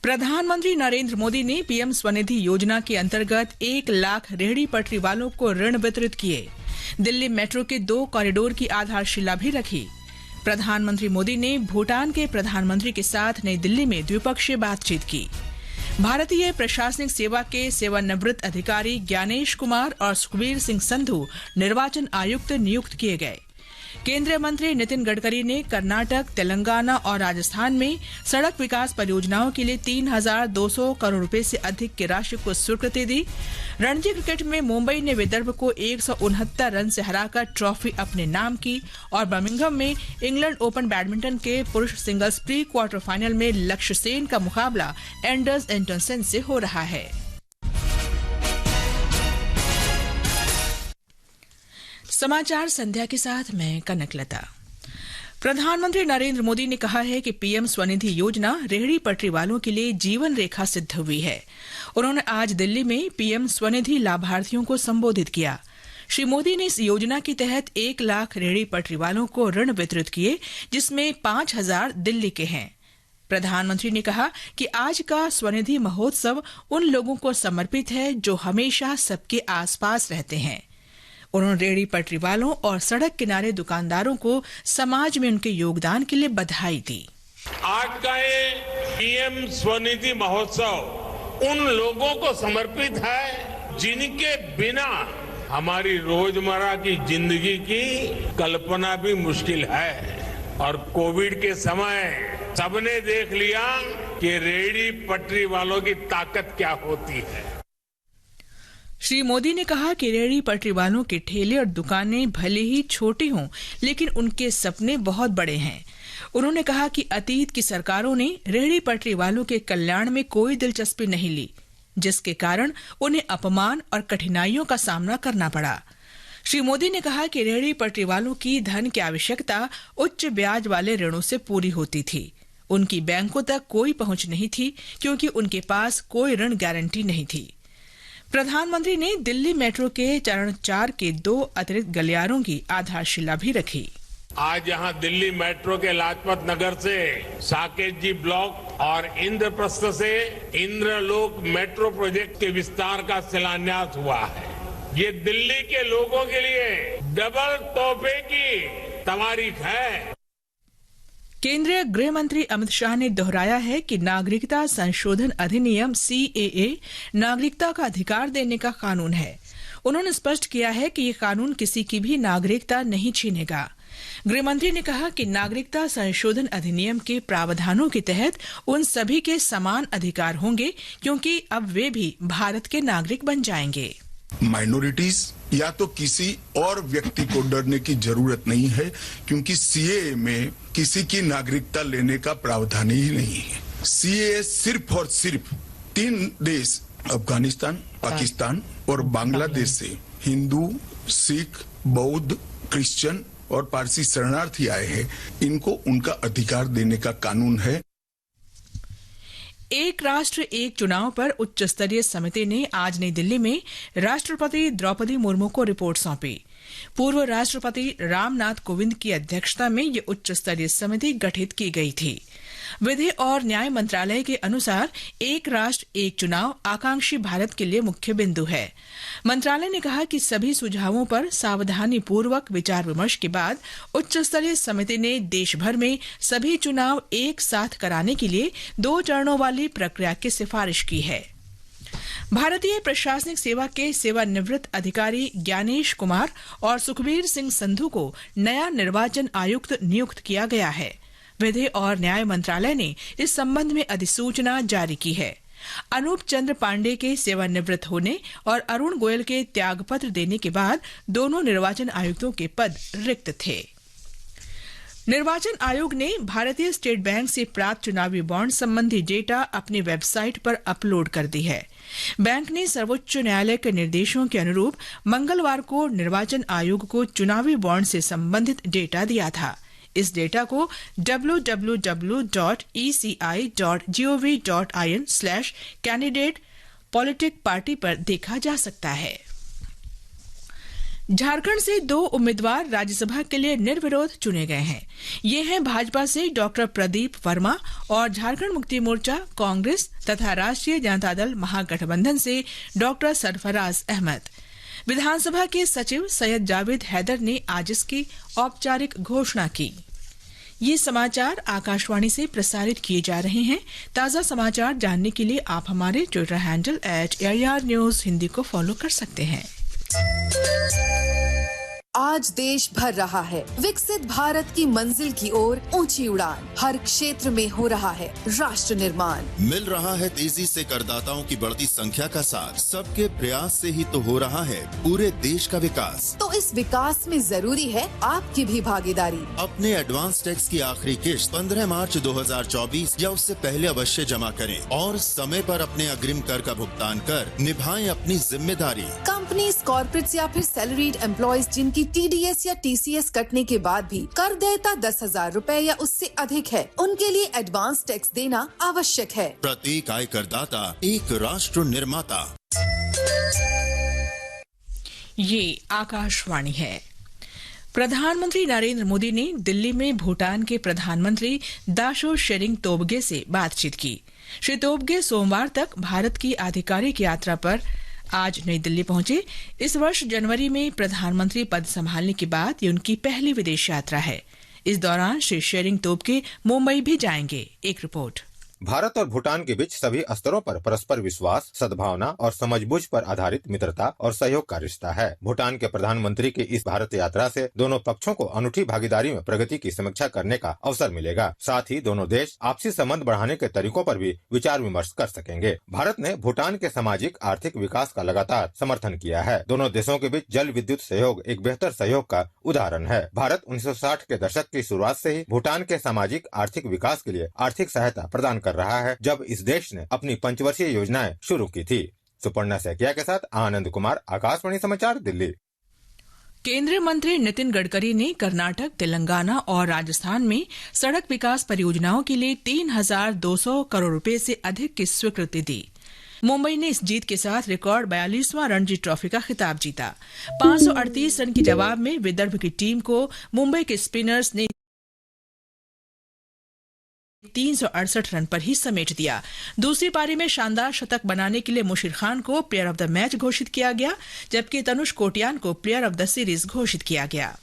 प्रधानमंत्री नरेंद्र मोदी ने पीएम स्वनिधि योजना के अंतर्गत 1 लाख रेहड़ी पटरी वालों को ऋण वितरित किए। दिल्ली मेट्रो के 2 कॉरिडोर की आधारशिला भी रखी। प्रधानमंत्री मोदी ने भूटान के प्रधानमंत्री के साथ नई दिल्ली में द्विपक्षीय बातचीत की। भारतीय प्रशासनिक सेवा के सेवानिवृत्त अधिकारी ज्ञानेश कुमार और सुखबीर सिंह संधू निर्वाचन आयुक्त नियुक्त किए गए। केंद्रीय मंत्री नितिन गडकरी ने कर्नाटक, तेलंगाना और राजस्थान में सड़क विकास परियोजनाओं के लिए 3,200 करोड़ रुपए से अधिक की राशि को स्वीकृति दी। रणजी क्रिकेट में मुंबई ने विदर्भ को 169 रन से हराकर ट्रॉफी अपने नाम की और बर्मिंघम में इंग्लैंड ओपन बैडमिंटन के पुरुष सिंगल्स प्री क्वार्टर फाइनल में लक्ष्य सेन का मुकाबला एंडर्स एंटरसन से हो रहा है। समाचार संध्या के साथ मैं कनकलता। प्रधानमंत्री नरेंद्र मोदी ने कहा है कि पीएम स्वनिधि योजना रेहड़ी पटरी वालों के लिए जीवन रेखा सिद्ध हुई है। उन्होंने आज दिल्ली में पीएम स्वनिधि लाभार्थियों को संबोधित किया। श्री मोदी ने इस योजना के तहत 1 लाख रेहड़ी पटरी वालों को ऋण वितरित किए, जिसमें 5,000 दिल्ली के हैं। प्रधानमंत्री ने कहा कि आज का स्वनिधि महोत्सव उन लोगों को समर्पित है जो हमेशा सबके आसपास रहते हैं। उन्होंने रेहड़ी पटरी वालों और सड़क किनारे दुकानदारों को समाज में उनके योगदान के लिए बधाई दी। आज का ये पीएम स्वनिधि महोत्सव उन लोगों को समर्पित है जिनके बिना हमारी रोजमर्रा की जिंदगी की कल्पना भी मुश्किल है। और कोविड के समय सबने देख लिया कि रेहड़ी पटरी वालों की ताकत क्या होती है। श्री मोदी ने कहा कि रेहड़ी पटरी वालों के ठेले और दुकानें भले ही छोटी हों, लेकिन उनके सपने बहुत बड़े हैं। उन्होंने कहा कि अतीत की सरकारों ने रेहड़ी पटरी वालों के कल्याण में कोई दिलचस्पी नहीं ली, जिसके कारण उन्हें अपमान और कठिनाइयों का सामना करना पड़ा। श्री मोदी ने कहा कि रेहड़ी पटरी वालों की धन की आवश्यकता उच्च ब्याज वाले ऋणों से पूरी होती थी। उनकी बैंकों तक कोई पहुंच नहीं थी क्योंकि उनके पास कोई ऋण गारंटी नहीं थी। प्रधानमंत्री ने दिल्ली मेट्रो के चरण 4 के 2 अतिरिक्त गलियारों की आधारशिला भी रखी। आज यहाँ दिल्ली मेट्रो के लाजपत नगर से साकेत जी ब्लॉक और इंद्रप्रस्थ से इंद्रलोक मेट्रो प्रोजेक्ट के विस्तार का शिलान्यास हुआ है। ये दिल्ली के लोगों के लिए डबल तोहफे की तवारीख है। केंद्रीय गृह मंत्री अमित शाह ने दोहराया है कि नागरिकता संशोधन अधिनियम CAA नागरिकता का अधिकार देने का कानून है। उन्होंने स्पष्ट किया है कि ये कानून किसी की भी नागरिकता नहीं छीनेगा। गृह मंत्री ने कहा कि नागरिकता संशोधन अधिनियम के प्रावधानों के तहत उन सभी के समान अधिकार होंगे, क्योंकि अब वे भी भारत के नागरिक बन जाएंगे। माइनॉरिटीज या तो किसी और व्यक्ति को डरने की जरूरत नहीं है, क्योंकि CAA में किसी की नागरिकता लेने का प्रावधान ही नहीं है। CAA सिर्फ और सिर्फ 3 देश अफगानिस्तान, पाकिस्तान और बांग्लादेश से हिंदू, सिख, बौद्ध, क्रिश्चियन और पारसी शरणार्थी आए हैं, इनको उनका अधिकार देने का कानून है। एक राष्ट्र एक चुनाव पर उच्च स्तरीय समिति ने आज नई दिल्ली में राष्ट्रपति द्रौपदी मुर्मू को रिपोर्ट सौंपी। पूर्व राष्ट्रपति रामनाथ कोविंद की अध्यक्षता में ये उच्च स्तरीय समिति गठित की गई थी। विधि और न्याय मंत्रालय के अनुसार एक राष्ट्र एक चुनाव आकांक्षी भारत के लिए मुख्य बिंदु है। मंत्रालय ने कहा कि सभी सुझावों पर सावधानी पूर्वक विचार विमर्श के बाद उच्च स्तरीय समिति ने देश भर में सभी चुनाव एक साथ कराने के लिए 2 चरणों वाली प्रक्रिया की सिफारिश की है। भारतीय प्रशासनिक सेवा के सेवानिवृत्त अधिकारी ज्ञानेश कुमार और सुखबीर सिंह संधू को नया निर्वाचन आयुक्त नियुक्त किया गया है। विधि और न्याय मंत्रालय ने इस संबंध में अधिसूचना जारी की है। अनूप चंद्र पांडे के सेवानिवृत्त होने और अरुण गोयल के त्यागपत्र देने के बाद दोनों निर्वाचन आयुक्तों के पद रिक्त थे। निर्वाचन आयोग ने भारतीय स्टेट बैंक से प्राप्त चुनावी बॉन्ड संबंधी डेटा अपनी वेबसाइट पर अपलोड कर दी है। बैंक ने सर्वोच्च न्यायालय के निर्देशों के अनुरूप मंगलवार को निर्वाचन आयोग को चुनावी बॉन्ड से संबंधित डेटा दिया था। इस डेटा को www.eci.gov.in/candidate-politic party पर देखा जा सकता है। झारखंड से 2 उम्मीदवार राज्यसभा के लिए निर्विरोध चुने गए हैं। ये हैं भाजपा से डॉक्टर प्रदीप वर्मा और झारखंड मुक्ति मोर्चा, कांग्रेस तथा राष्ट्रीय जनता दल महागठबंधन से डॉक्टर सरफराज अहमद। विधानसभा के सचिव सैयद जावेद हैदर ने आज इसकी औपचारिक घोषणा की। ये समाचार आकाशवाणी से प्रसारित किए जा रहे हैं। ताजा समाचार जानने के लिए आप हमारे ट्विटर हैंडल @AIR News को फॉलो कर सकते हैं। आज देश भर रहा है विकसित भारत की मंजिल की ओर ऊंची उड़ान। हर क्षेत्र में हो रहा है राष्ट्र निर्माण। मिल रहा है तेजी से करदाताओं की बढ़ती संख्या का साथ। सबके प्रयास से ही तो हो रहा है पूरे देश का विकास। तो इस विकास में जरूरी है आपकी भी भागीदारी। अपने एडवांस टैक्स की आखिरी किश्त 15 मार्च 2024 या उससे पहले अवश्य जमा करें और समय पर अपने अग्रिम कर का भुगतान कर निभाएं अपनी जिम्मेदारी। कंपनीज, कॉर्पोरेट्स या फिर सैलरीड एम्प्लॉयज जिनकी TDS या TCS कटने के बाद भी कर देयता 10,000 रूपए या उससे अधिक है, उनके लिए एडवांस टैक्स देना आवश्यक है। प्रत्येक आय करदाता एक राष्ट्र निर्माता। ये आकाशवाणी है। प्रधानमंत्री नरेंद्र मोदी ने दिल्ली में भूटान के प्रधानमंत्री दाशो शेरिंग तोब्गे से बातचीत की। श्री तोब्गे सोमवार तक भारत की आधिकारिक यात्रा पर आज नई दिल्ली पहुंचे। इस वर्ष जनवरी में प्रधानमंत्री पद संभालने के बाद ये उनकी पहली विदेश यात्रा है। इस दौरान श्री शेरिंग तोब्गे मुंबई भी जाएंगे। एक रिपोर्ट। भारत और भूटान के बीच सभी स्तरों पर परस्पर विश्वास, सद्भावना और समझबूझ पर आधारित मित्रता और सहयोग का रिश्ता है। भूटान के प्रधानमंत्री की इस भारत यात्रा से दोनों पक्षों को अनूठी भागीदारी में प्रगति की समीक्षा करने का अवसर मिलेगा। साथ ही दोनों देश आपसी संबंध बढ़ाने के तरीकों पर भी विचार विमर्श कर सकेंगे। भारत ने भूटान के सामाजिक आर्थिक विकास का लगातार समर्थन किया है। दोनों देशों के बीच जल विद्युत सहयोग एक बेहतर सहयोग का उदाहरण है। भारत 1960 के दशक की शुरुआत से ही भूटान के सामाजिक आर्थिक विकास के लिए आर्थिक सहायता प्रदान कर रहा है, जब इस देश ने अपनी पंचवर्षीय योजनाएं शुरू की थी। सुपर्णा सैकिया के साथ आनंद कुमार, आकाशवाणी समाचार, दिल्ली। केंद्रीय मंत्री नितिन गडकरी ने कर्नाटक, तेलंगाना और राजस्थान में सड़क विकास परियोजनाओं के लिए 3,200 करोड़ रुपए से अधिक की स्वीकृति दी। मुंबई ने इस जीत के साथ रिकॉर्ड 42वां रणजी ट्रॉफी का खिताब जीता। 538 रन के जवाब में विदर्भ की टीम को मुंबई के स्पिनर्स ने 368 रन पर ही समेट दिया। दूसरी पारी में शानदार शतक बनाने के लिए मुशीर खान को प्लेयर ऑफ द मैच घोषित किया गया, जबकि तनुष कोटियान को प्लेयर ऑफ द सीरीज घोषित किया गया।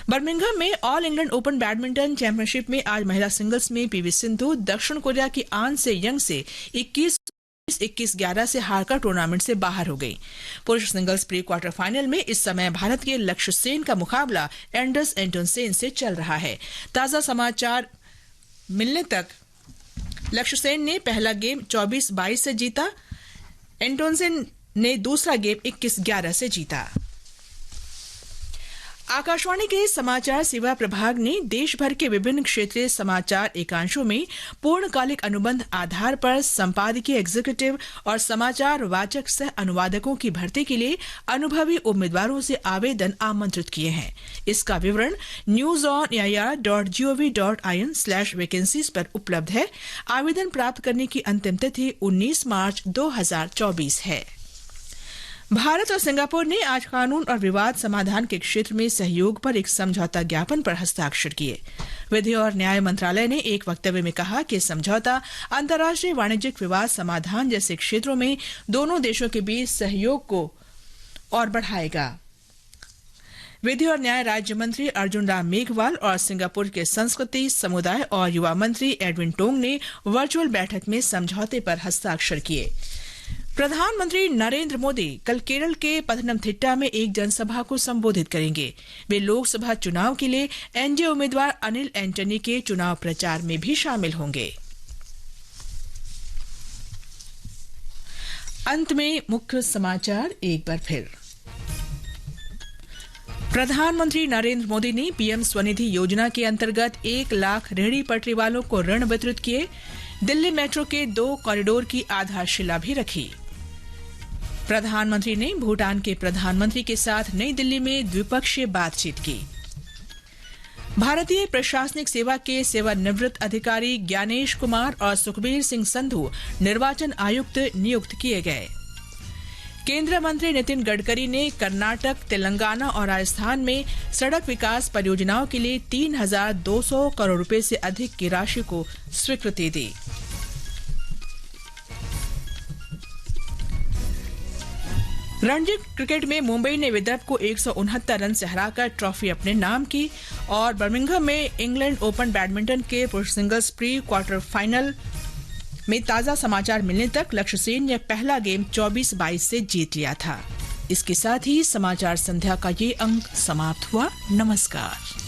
बर्मिंघम में all England open badminton championship में आज महिला सिंगल्स में पीवी सिंधु दक्षिण कोरिया की आन से यंग से 21-11 से हारकर टूर्नामेंट से बाहर हो गई। पुरुष सिंगल्स प्री क्वार्टर फाइनल में इस समय भारत के लक्ष्य सेन का मुकाबला एंडर्स एंटोनसेन से चल रहा है। ताजा समाचार मिलने तक लक्ष्य सेन ने पहला गेम 24-22 से जीता। एंटोनसेन ने दूसरा गेम 21-11 से जीता। आकाशवाणी के समाचार सेवा प्रभाग ने देश भर के विभिन्न क्षेत्रीय समाचार एकांशों में पूर्णकालिक अनुबंध आधार पर संपादकीय एग्जीक्यूटिव और समाचार वाचक सह अनुवादकों की भर्ती के लिए अनुभवी उम्मीदवारों से आवेदन आमंत्रित किए हैं। इसका विवरण newsonair.gov.in/vacancies पर उपलब्ध है। आवेदन प्राप्त करने की अंतिम तिथि 19 मार्च 2024 है। भारत और सिंगापुर ने आज कानून और विवाद समाधान के क्षेत्र में सहयोग पर एक समझौता ज्ञापन पर हस्ताक्षर किए। विधि और न्याय मंत्रालय ने एक वक्तव्य में कहा कि समझौता अंतर्राष्ट्रीय वाणिज्यिक विवाद समाधान जैसे क्षेत्रों में दोनों देशों के बीच सहयोग को और बढ़ाएगा। विधि और न्याय राज्य मंत्री अर्जुन राम मेघवाल और सिंगापुर के संस्कृति, समुदाय और युवा मंत्री एडविन टोंग ने वर्चुअल बैठक में समझौते पर हस्ताक्षर किए। प्रधानमंत्री नरेंद्र मोदी कल केरल के पथनमथिट्टा में एक जनसभा को संबोधित करेंगे। वे लोकसभा चुनाव के लिए एनडीए उम्मीदवार अनिल एंटनी के चुनाव प्रचार में भी शामिल होंगे। अंत में मुख्य समाचार एक बार फिर। प्रधानमंत्री नरेंद्र मोदी ने पीएम स्वनिधि योजना के अंतर्गत 1 लाख रेहड़ी पटरी वालों को ऋण वितरित किए। दिल्ली मेट्रो के 2 कॉरिडोर की आधारशिला भी रखी। प्रधानमंत्री ने भूटान के प्रधानमंत्री के साथ नई दिल्ली में द्विपक्षीय बातचीत की। भारतीय प्रशासनिक सेवा के सेवानिवृत्त अधिकारी ज्ञानेश कुमार और सुखबीर सिंह संधू निर्वाचन आयुक्त नियुक्त किए गए। केंद्रीय मंत्री नितिन गडकरी ने कर्नाटक, तेलंगाना और राजस्थान में सड़क विकास परियोजनाओं के लिए 3,200 करोड़ रुपए से अधिक की राशि को स्वीकृति दी। रणजी क्रिकेट में मुंबई ने विदर्भ को 169 रन से हराकर ट्रॉफी अपने नाम की और बर्मिंघम में इंग्लैंड ओपन बैडमिंटन के पुरुष सिंगल्स प्री क्वार्टर फाइनल में ताजा समाचार मिलने तक लक्ष्य सेन ने पहला गेम 24-22 से जीत लिया था। इसके साथ ही समाचार संध्या का ये अंक समाप्त हुआ। नमस्कार।